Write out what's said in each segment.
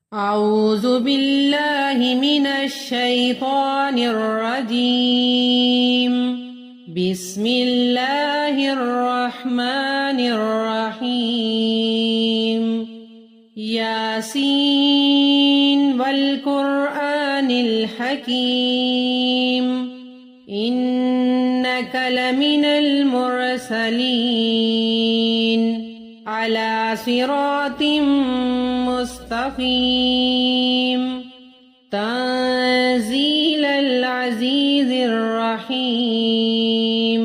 أعوذ بالله من الشيطان الرجيم. بسم الله الرحمن الرحيم. ياسين والقرآن الحكيم إنك لمن المرسلين على صراط مستقيم. تنزيل العزيز الرحيم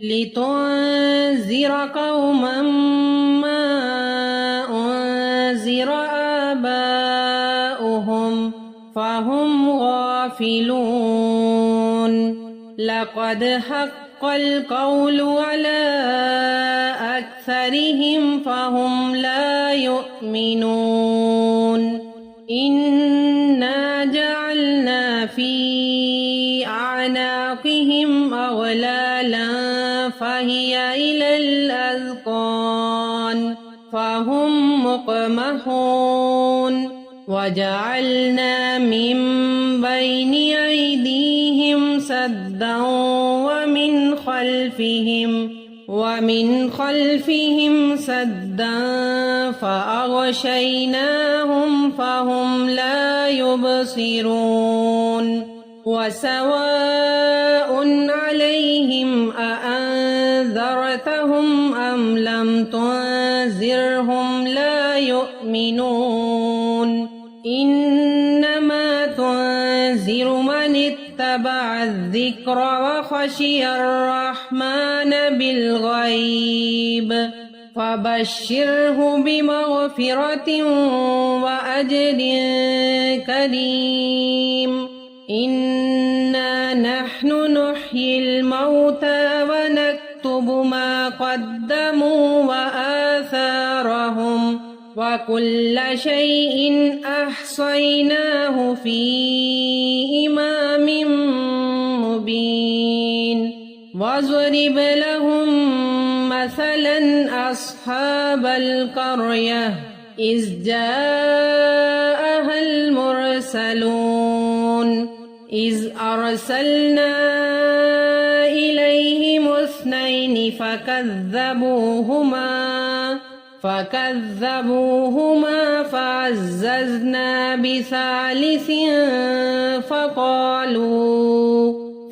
لتنذر قوما ما أنذر آباؤهم فهم غافلون. لقد حق القول على أكثرهم فهم لا يؤمنون. إنا جعلنا في أعناقهم أغلالا فهي إلى الأذقان فهم مقمحون. وجعلنا من بين أيديهم سدا ومن خلفهم سدا فأغشيناهم فهم لا يبصرون. وسواء عليهم أأنذرتهم أم لم تنذرهم لا يؤمنون. إنما تنذر من اتبع الذكر وخشي الرحمن بالغيب فبشره بمغفرة وأجر كريم. إنا نحن نحيي الموتى ونكتب ما قدموا وآثارهم وكل شيء أحصيناه في إمام مبين. واضرب لهم مثلا أصحاب القرية إذ جاءها المرسلون إذ أرسلنا إليهم اثنين فكذبوهما فعززنا بثالث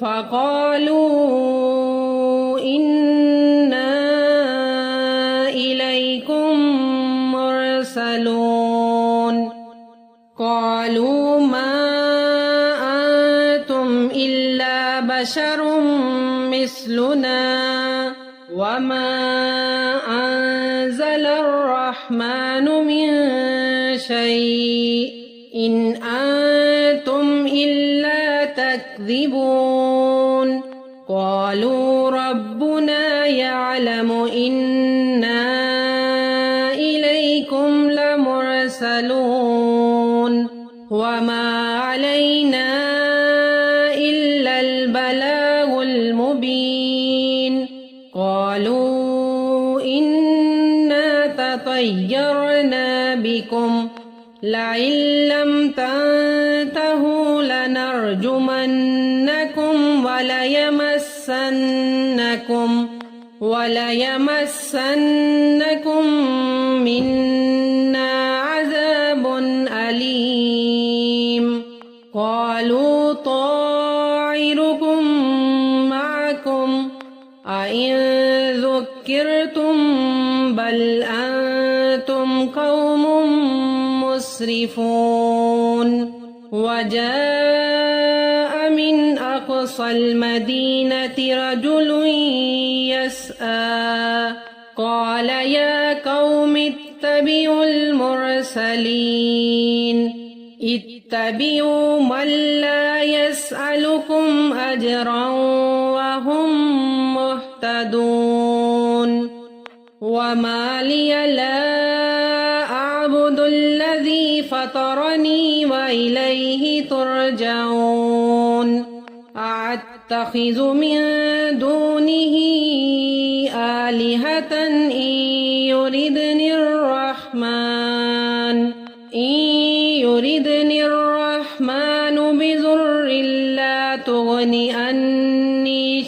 فقالوا إنا إليكم مرسلون. قالوا ما أنتم إلا بشر مثلنا وما أنزل الرحمن من شيء إن أنتم إلا تكذبون. قالوا ربنا يعلم إنا إليكم لمرسلون وما علينا إلا البلاغ المبين. قالوا إنا تطيرنا بكم لئن لم تنتهوا لنرجمنكم وليمسنكم منا عذاب أليم. قالوا طائركم معكم أئن ذكرتم بل أنتم قوم مسرفون. وجاء من أقصى المدينة رجل يسعى قال يا قوم اتبعوا المرسلين اتبعوا من لا يسألكم أجرا وهم مهتدون. وما لي لا أعبد الذي فطرني وإليه ترجعون. أتخذ من دونه آلهة إن يردني الرحمن يردني الرحمن بضر لا تغن عني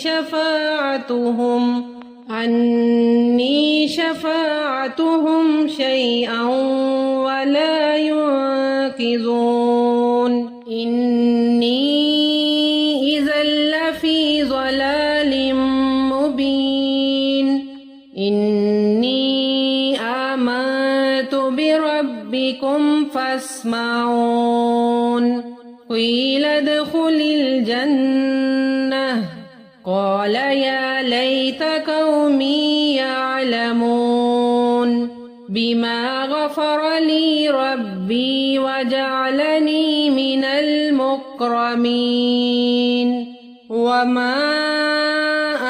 شفاعتهم شيئا ولا ينقذون إني إذا لفي ضلال مبين إني آمنت بربكم فاسمعون قيل ادخل الجنة قال يا ليت قومي يعلمون بما غفر لي ربي وجعلني من المكرمين وما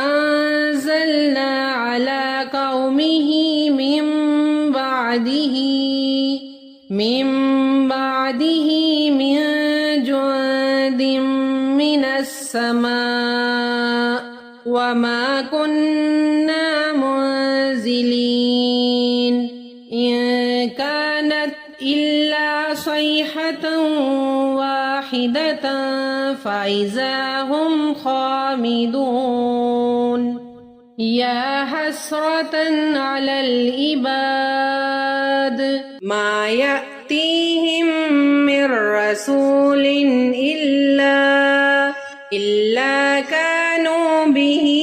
أنزلنا على قومه من بعده من جند من السماء وما كنا منزلين إن كانت إلا صيحة واحدة فإذا هم خامدون يا حسرة على العباد ما يأتيهم من رسول إلا كانوا به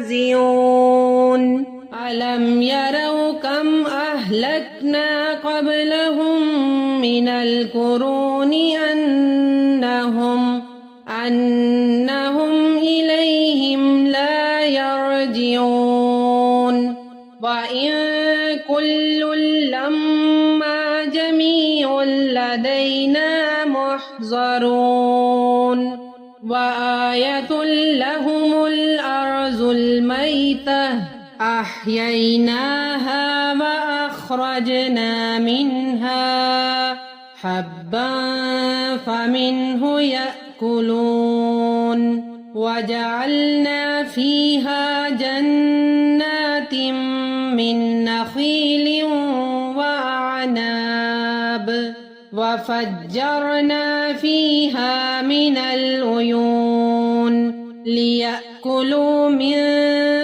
يستهزئون ألم يروا كم أهلكنا قبلهم من القرون أنهم إليهم لا يرجعون وإن كل لما جميع لدينا محضرون وآية لهم الأرض الميتة أحييناها وأخرجنا منها حبا فمنه يأكلون وجعلنا فيها جنات من نخيل وأعناب وفجرنا فيها من العيون ليأكلوا من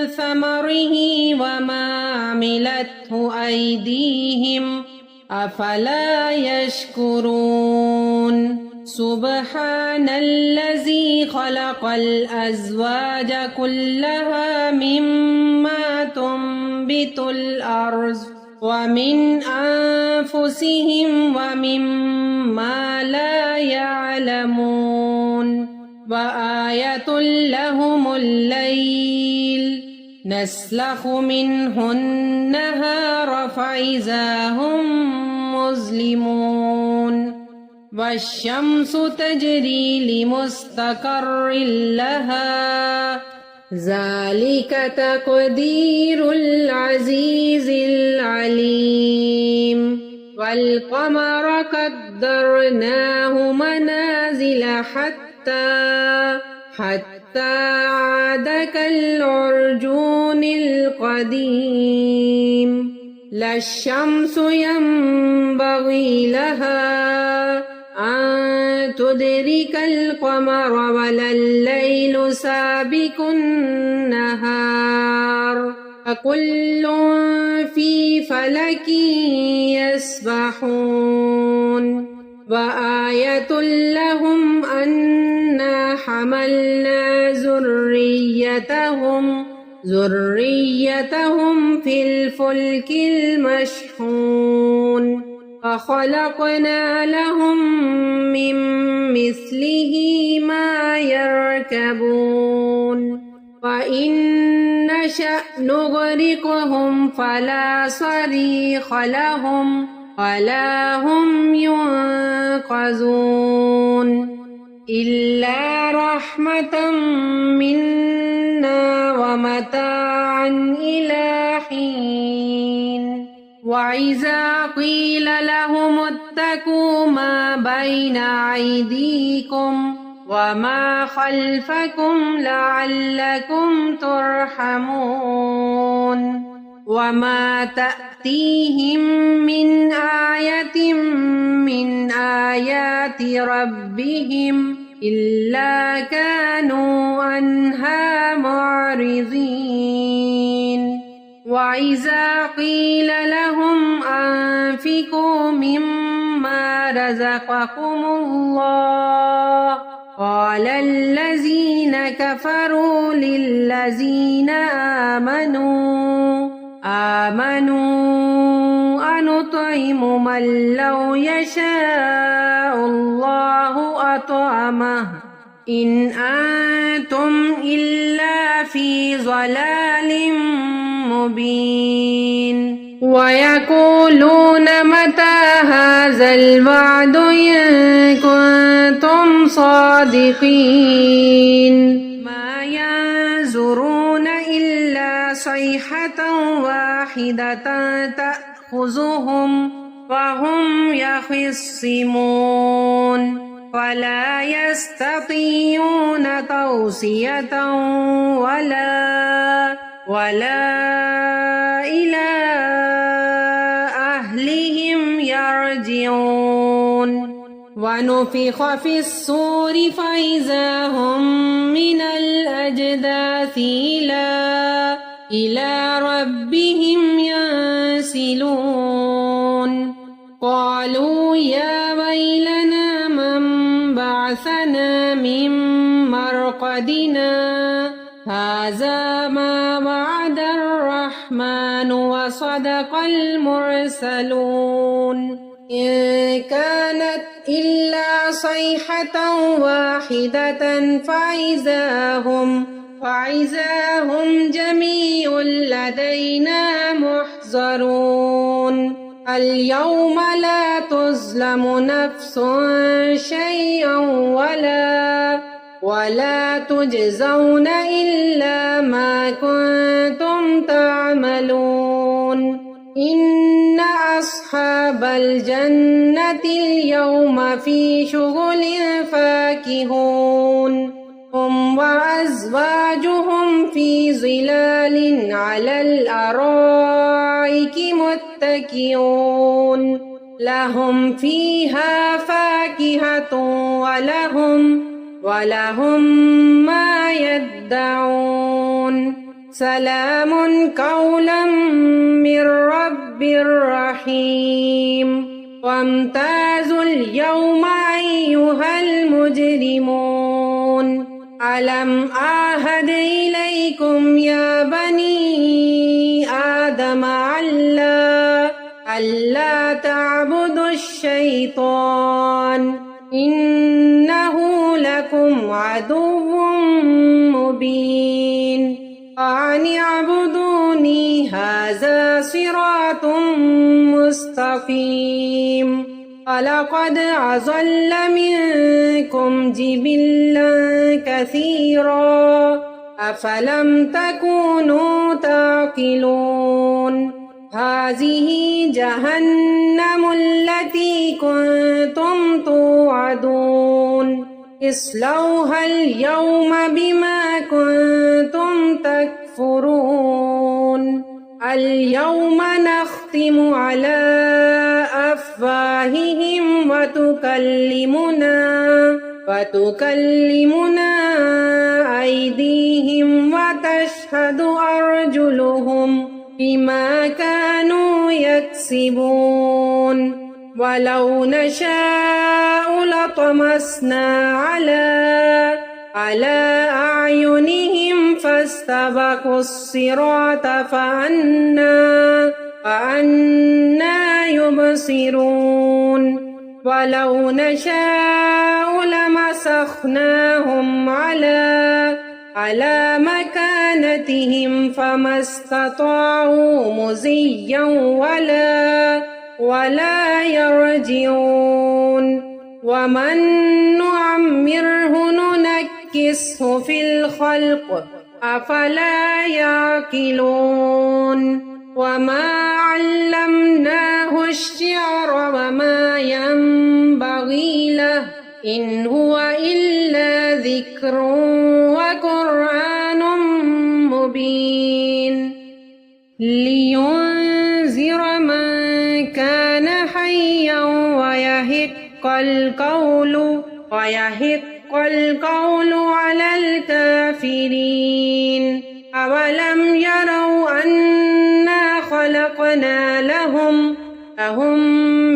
ثمره وما عملته أيديهم أفلا يشكرون سبحان الذي خلق الأزواج كلها مما تنبت الأرض ومن أنفسهم ومما لا يعلمون وآية لهم الليل نسلخ منه النهار فإذا هم مظلمون والشمس تجري لمستقر لها ذلك تقدير العزيز العليم والقمر قدرناه منازل حتى عاد كالعرجون القديم لا الشمس ينبغي لها أن تدرك القمر ولا الليل سابق النهار كل في فلك يسبحون وآية لهم أنا حملنا ذريتهم في الفلك المشحون فخلقنا لهم من مثله ما يركبون وإن نشأ نغرقهم فلا صريخ لهم ولا هم ينقذون إلا رحمة منا ومتاعا إلى حين وإذا قيل لهم اتقوا ما بين أيديكم وما خلفكم لعلكم ترحمون وما تأتيهم من آية من آيات ربهم إلا كانوا عنها معرضين وإذا قيل لهم أنفقوا مما رزقكم الله قال الذين كفروا للذين آمنوا أنطعم من لو يشاء الله أطعمه إن أنتم إلا في ضلال مبين ويقولون متى هذا الوعد إن كنتم صادقين ما ينظرون إلا صيحة واحدة تأخذهم وهم يخصمون ولا يستطيعون توصية ولا إلى أهلهم يرجعون ونفخ في الصور فإذا هم من الأجداث إلى ربهم ينسلون قالوا يا ويلنا من بعثنا من مرقدنا هذا ما وعد الرحمن وصدق المرسلون إن كانت إلا صيحة واحدة فإذا هم جميع لدينا محضرون اليوم لا تظلم نفس شيئا ولا تجزون إلا ما كنتم تعملون إن أصحاب الجنة اليوم في شغل فاكهون هم وأزواجهم في ظلال على الأرائك متكئون لهم فيها فاكهة ولهم ما يدعون سلام قولا من رب رحيم وامتازوا اليوم أيها المجرمون ألم أعهد إليكم يا بني آدم ألا تعبدوا الشيطان إنه لكم عدو مبين أن اعبدوني هذا صراط مستقيم ولقد أضل منكم جبلا كثيرا أفلم تكونوا تعقلون هذه جهنم التي كنتم توعدون اصلوها اليوم بما كنتم تكفرون اليوم نختم على أفواههم وتكلمنا أيديهم وتشهد أرجلهم بما كانوا يكسبون ولو نشاء لطمسنا على أعينهم فاستبقوا الصراط فأنا يبصرون ولو نشاء لمسخناهم على مكانتهم فما استطاعوا مضيا ولا يرجعون ومن نعمره ننكسه في الخلق أفلا يعقلون وما علمناه الشعر وما ينبغي له إن هو إلا ذكر وقرآن مبين لينذر من كان حيا ويحق القول على الكافرين أولم يروا أنا خلقنا لهم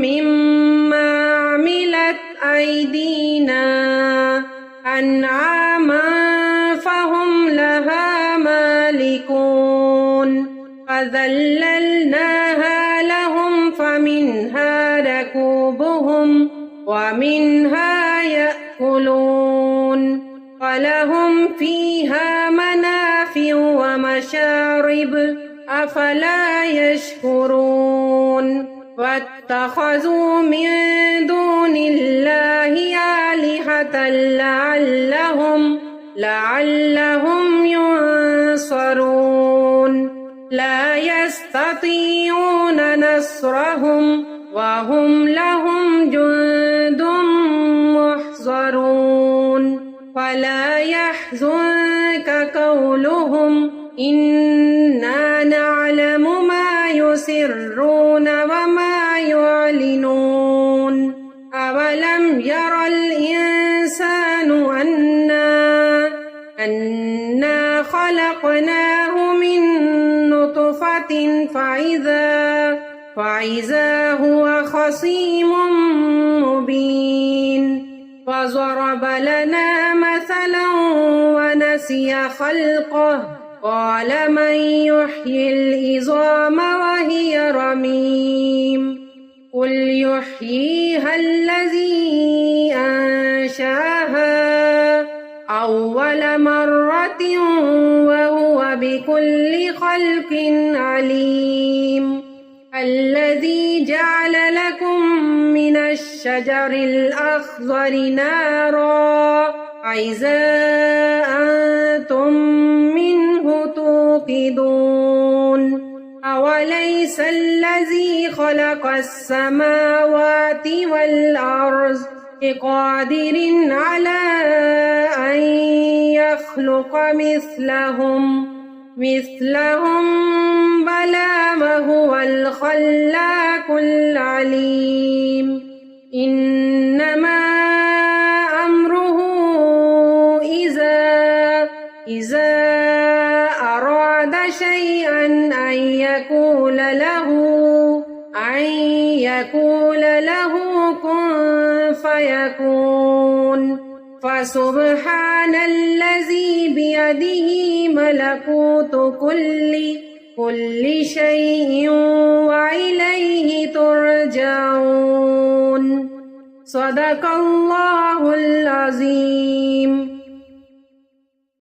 مما عملت أيدينا أنعاما فهم لها مالكون فذللناها لهم فمنها ركوبهم ومنها يأكلون ولهم فيها منافع ومشارب أفلا يشكرون واتخذوا من دون الله آلهة لعلهم ينصرون لا يستطيعون نصرهم وهم لهم جند محضرون ولا يحزنك قولهم إنا نعلم ما يسرون وما يعلنون أولم ير الإنسان أنا خلقناه من نطفة فإذا هو خصيم مبين وضرب لنا مثلا ونسي خلقه قال من يحيي العظام وهي رميم قل يحييها الذي أنشأها أول مرة وهو بكل خلق عليم الذي جعل لكم من الشجر الأخضر نارا إذا أنتم منه توقدون أوليس الذي خلق السماوات والأرض بقادر على أن يخلق مثلهم بلى وهو الخلاق العليم إنما أمره إذا أراد شيئا أن يقول له كن فيكون فسبحان الذي بيده ملكوت كل شيء وإليه ترجعون صدق الله